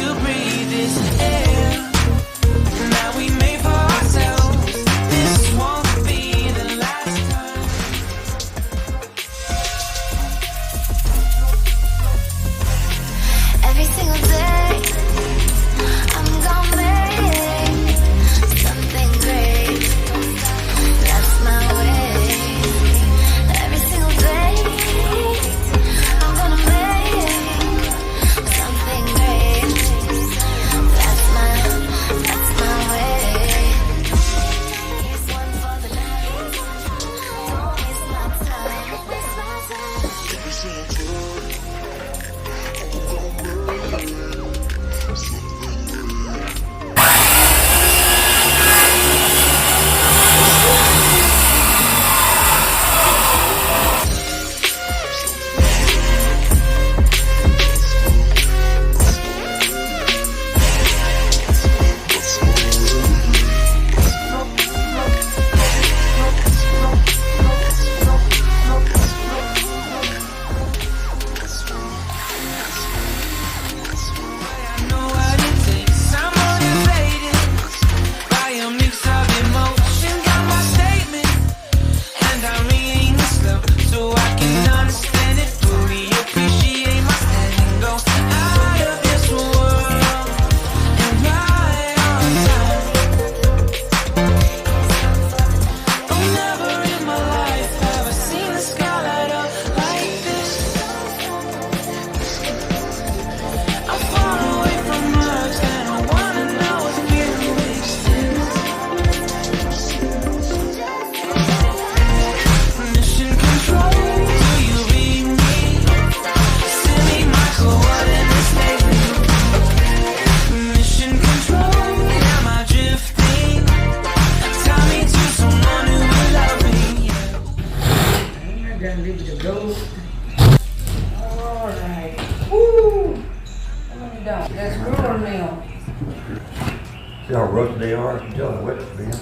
to breathe this air that we made for ourselves. This won't be the last time. Every single day, I'm gonna make something great. That's my way. Every single day, I'm gonna make something great. That's my way. Here's one for the night. Don't waste my time. Waste my time. I know what it takes. I'm motivated by a mix of emotion. Got my statement, and I'm reading it slow so I can understand it fully. Appreciate my stand and go out of this world and ride on time. Oh, never in my life have I seen the sky light up like this. I'm far away from Earth and I wanna know if you exist. Mission control, do you read me? Send me my coordinates lately. Mission control, am I drifting? Tie me to someone who will love me. I'm gonna leave it to go. Alright. Woo! What have you done? That's girl now. See how rough they are? You can tell how wet it's been.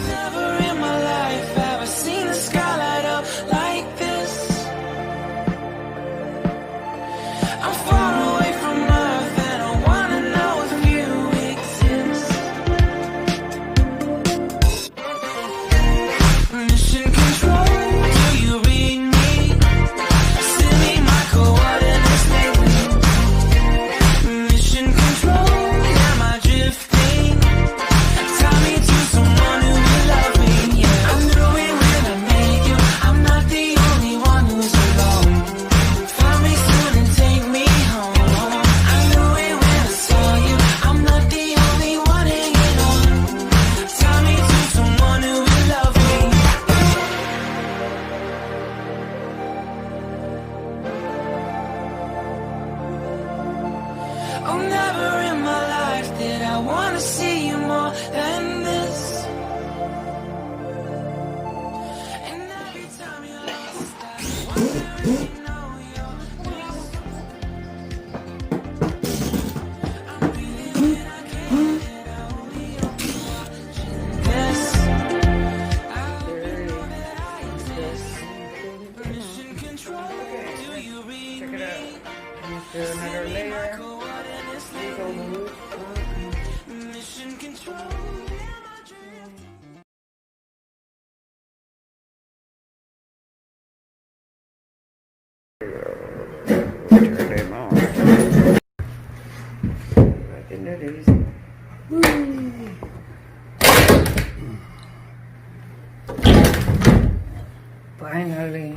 Never in my life have I seen the sky light up like this. I'm far away from Earth and I wanna know if you exist. Mission control, do you read me? Send me my coordinates lately. Mission control, am I drifting? Tie me to someone who will love me, yeah. I knew it when I met you. I'm not the only one who's alone. Find me soon and take me home. I knew it when I saw you. I'm not the only one hanging on. Tie me to someone who will love me. Oh, never in my life did I wanna see you more than this. And every time you're lost, I wonder if you know you're missed. I'm breathing when I can't get out. Only you're watching this. I hope you know that I exist. Mission control, do you read Check it me? out. Do another layer. Coordinates These on the roof. Mission control. Turn them on. Back into these. Finally.